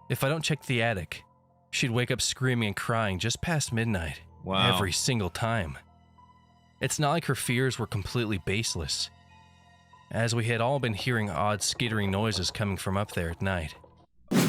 If I don't check the attic, she'd wake up screaming and crying just past midnight. Wow. Every single time. It's not like her fears were completely baseless, as we had all been hearing odd skittering noises coming from up there at night.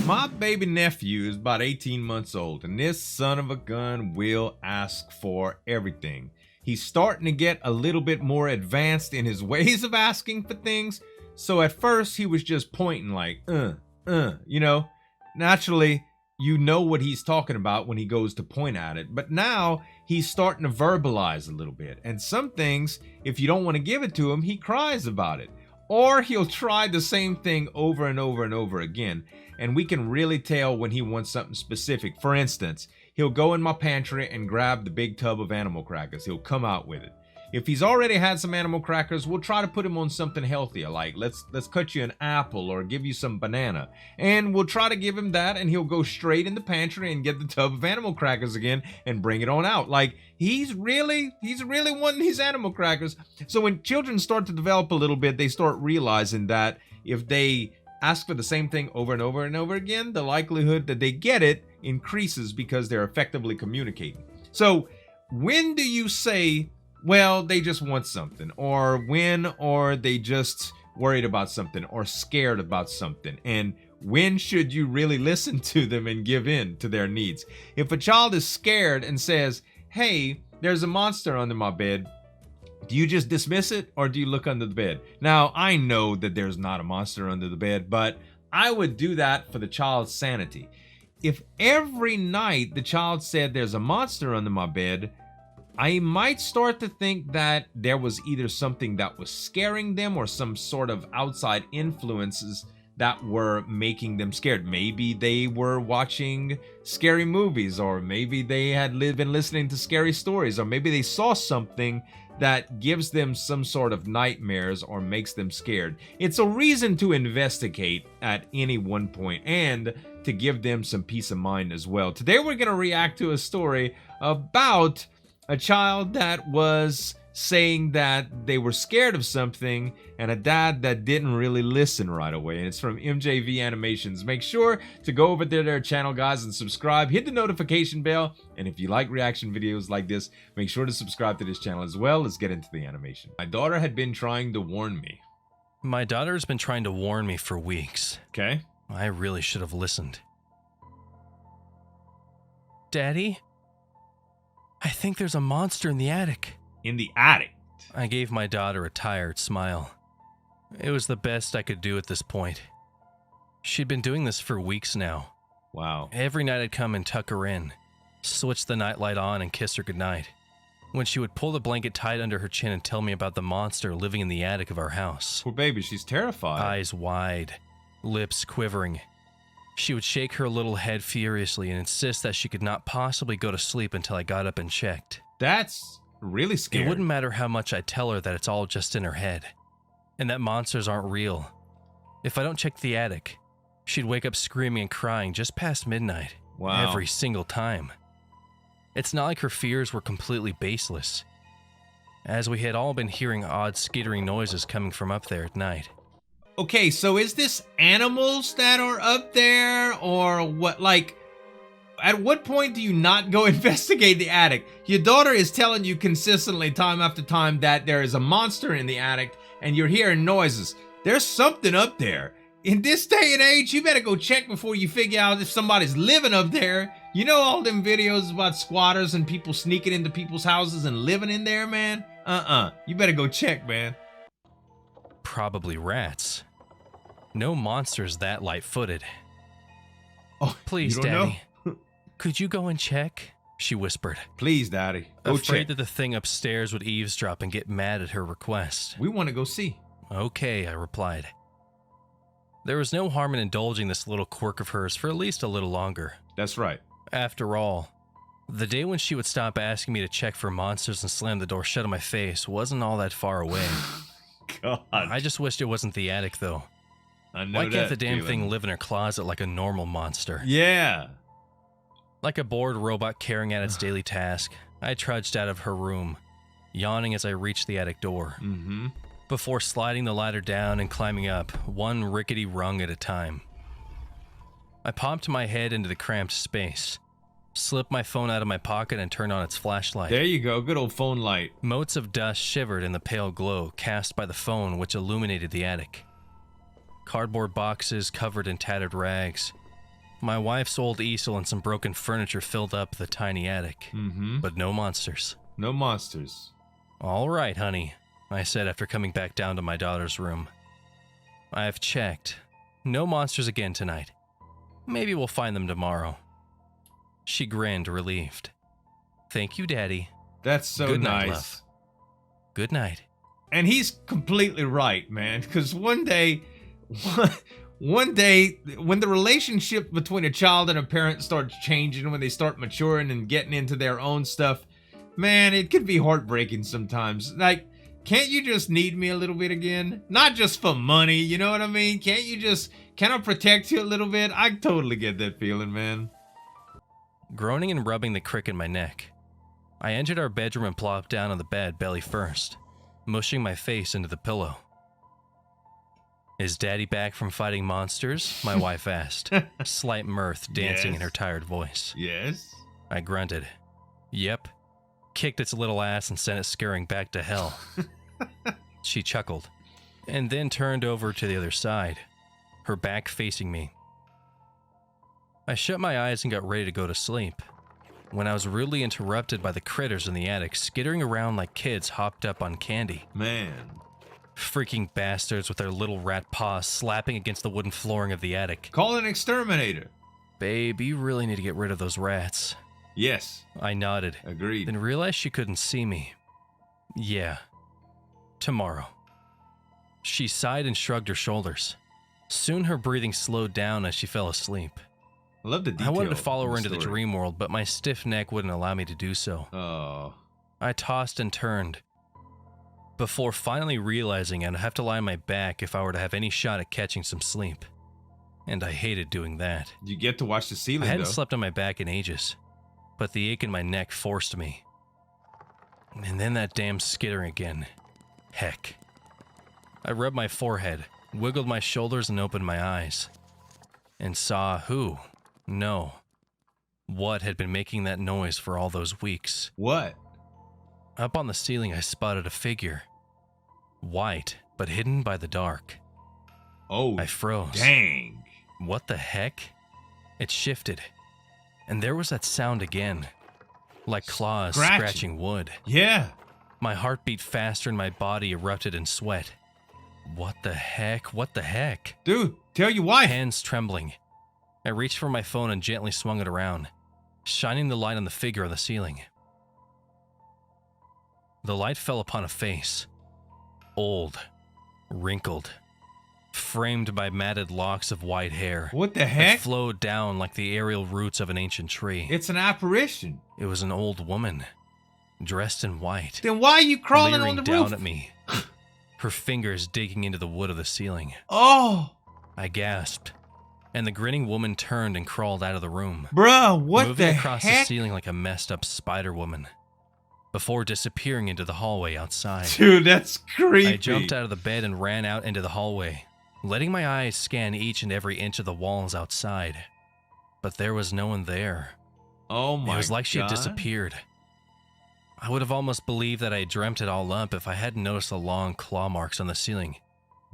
My baby nephew is about 18 months old, and this son of a gun will ask for everything. He's starting to get a little bit more advanced in his ways of asking for things. So at first he was just pointing like, you know, naturally, you know what he's talking about when he goes to point at it. But now he's starting to verbalize a little bit. And some things, if you don't want to give it to him, he cries about it. Or he'll try the same thing over and over and over again. And we can really tell when he wants something specific. For instance, he'll go in my pantry and grab the big tub of animal crackers. He'll come out with it. If he's already had some animal crackers, we'll try to put him on something healthier, like let's cut you an apple or give you some banana. And we'll try to give him that, and he'll go straight in the pantry and get the tub of animal crackers again and bring it on out. Like he's really wanting his animal crackers. So when children start to develop a little bit, they start realizing that if they ask for the same thing over and over and over again, the likelihood that they get it increases because they're effectively communicating. So when do you say, well, they just want something, or they just worried about something or scared about something? And when should you really listen to them and give in to their needs? If a child is scared and says, hey, there's a monster under my bed, do you just dismiss it, or do you look under the bed? Now, I know that there's not a monster under the bed, but I would do that for the child's sanity. If every night the child said there's a monster under my bed, I might start to think that there was either something that was scaring them or some sort of outside influences that were making them scared. Maybe they were watching scary movies, or maybe they had been listening to scary stories, or maybe they saw something that gives them some sort of nightmares or makes them scared. It's a reason to investigate at any one point and to give them some peace of mind as well. Today we're going to react to a story about a child that was saying that they were scared of something, and a dad that didn't really listen right away. And it's from MJV Animations. Make sure to go over to their channel, guys, and subscribe. Hit the notification bell. And if you like reaction videos like this, make sure to subscribe to this channel as well. Let's get into the animation. My daughter had been trying to warn me. My daughter's been trying to warn me for weeks. Okay. I really should have listened. Daddy? I think there's a monster in the attic. In the attic? I gave my daughter a tired smile. It was the best I could do at this point. She'd been doing this for weeks now. Wow. Every night I'd come and tuck her in, switch the nightlight on and kiss her goodnight, when she would pull the blanket tight under her chin and tell me about the monster living in the attic of our house. Poor baby, she's terrified. Eyes wide, lips quivering. She would shake her little head furiously and insist that she could not possibly go to sleep until I got up and checked. That's really scary. It wouldn't matter how much I tell her that it's all just in her head, and that monsters aren't real. If I don't check the attic, she'd wake up screaming and crying just past midnight. Wow. Every single time. It's not like her fears were completely baseless, as we had all been hearing odd skittering noises coming from up there at night. Okay, so is this animals that are up there, or what? Like, at what point do you not go investigate the attic? Your daughter is telling you consistently, time after time, that there is a monster in the attic, and you're hearing noises. There's something up there. In this day and age, you better go check before you figure out if somebody's living up there. You know all them videos about squatters and people sneaking into people's houses and living in there, man? You better go check, man. Probably rats. No monsters that light-footed. Oh, please, you don't Daddy. know? Could you go and check? She whispered. Please, Daddy. Go Afraid check. that the thing upstairs would eavesdrop and get mad at her request. We want to go see. Okay, I replied. There was no harm in indulging this little quirk of hers for at least a little longer. That's right. After all, the day when she would stop asking me to check for monsters and slam the door shut in my face wasn't all that far away. God. I just wished it wasn't the attic, though. I know. Why can't the damn thing live in her closet like a normal monster? Yeah. Like a bored robot carrying out its daily task, I trudged out of her room, yawning as I reached the attic door, before sliding the ladder down and climbing up, one rickety rung at a time. I popped my head into the cramped space, slipped my phone out of my pocket and turned on its flashlight. There you go, good old phone light. Motes of dust shivered in the pale glow cast by the phone which illuminated the attic. Cardboard boxes covered in tattered rags. My wife's old easel and some broken furniture filled up the tiny attic. But no monsters. No monsters. All right, honey, I said after coming back down to my daughter's room. I've checked. No monsters again tonight. Maybe we'll find them tomorrow. She grinned, relieved. Thank you, Daddy. That's so Good nice. night, love. Good night. And he's completely right, man. Because one day, when the relationship between a child and a parent starts changing, when they start maturing and getting into their own stuff, man, it could be heartbreaking sometimes. Like, can't you just need me a little bit again? Not just for money, you know what I mean? Can I protect you a little bit? I totally get that feeling, man. Groaning and rubbing the crick in my neck, I entered our bedroom and plopped down on the bed belly first, mushing my face into the pillow. Is Daddy back from fighting monsters? My wife asked, slight mirth dancing in her tired voice. Yes. I grunted. Yep. Kicked its little ass and sent it scurrying back to hell. She chuckled, and then turned over to the other side, her back facing me. I shut my eyes and got ready to go to sleep, when I was rudely interrupted by the critters in the attic skittering around like kids hopped up on candy. Man. Freaking bastards with their little rat paws slapping against the wooden flooring of the attic. Call an exterminator. Babe, you really need to get rid of those rats. Yes. I nodded, Agreed. then realized she couldn't see me. Yeah. Tomorrow. She sighed and shrugged her shoulders. Soon her breathing slowed down as she fell asleep. I love the detail. I wanted to follow her into the story. dream world, but my stiff neck wouldn't allow me to do so. Oh. I tossed and turned, before finally realizing I'd have to lie on my back if I were to have any shot at catching some sleep. And I hated doing that. You get to watch the ceiling, I hadn't though. slept on my back in ages, but the ache in my neck forced me. And then that damn skittering again. Heck. I rubbed my forehead, wiggled my shoulders, and opened my eyes. And saw who? No. What had been making that noise for all those weeks? What? Up on the ceiling, I spotted a figure. White, but hidden by the dark. Oh, I froze. dang. What the heck? It shifted, and there was that sound again. Like claws scratching wood. Yeah. My heart beat faster and my body erupted in sweat. What the heck? What the heck? Dude, tell your wife. Hands trembling. I reached for my phone and gently swung it around, shining the light on the figure on the ceiling. The light fell upon a face. Old, wrinkled, framed by matted locks of white hair. What the It heck? flowed down like the aerial roots of an ancient tree. It's an apparition. It was an old woman, dressed in white, Then why are you crawling leering on the down roof? at me, her fingers digging into the wood of the ceiling. Oh, I gasped, and the grinning woman turned and crawled out of the room, bruh, what moving the across heck? the ceiling like a messed up spider woman, before disappearing into the hallway outside. Dude, that's creepy. I jumped out of the bed and ran out into the hallway, letting my eyes scan each and every inch of the walls outside. But there was no one there. Oh my God. It was like she had disappeared. I would have almost believed that I had dreamt it all up if I hadn't noticed the long claw marks on the ceiling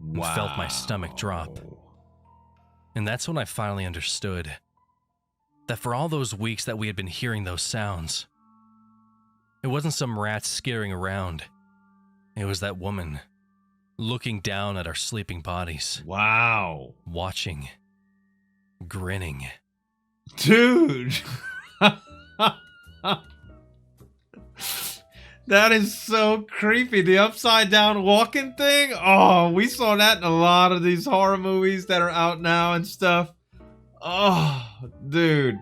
and felt my stomach drop. And that's when I finally understood that for all those weeks that we had been hearing those sounds, it wasn't some rats skittering around. It was that woman, looking down at our sleeping bodies, Wow. watching, grinning. Dude. That is so creepy. The upside down walking thing. Oh, we saw that in a lot of these horror movies that are out now and stuff. Oh, dude.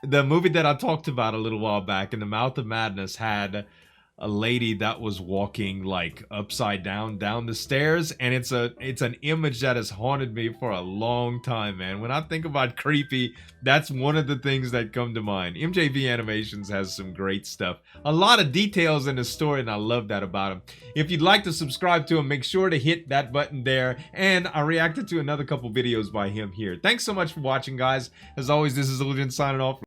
The movie that I talked about a little while back, In the Mouth of Madness, had a lady that was walking like upside down the stairs, and it's an image that has haunted me for a long time, man. When I think about creepy, that's one of the things that come to mind. MJV Animations has some great stuff, a lot of details in the story, and I love that about him. If you'd like to subscribe to him, make sure to hit that button there, and I reacted to another couple videos by him here. Thanks so much for watching, guys. As always, this is Zueljin signing off.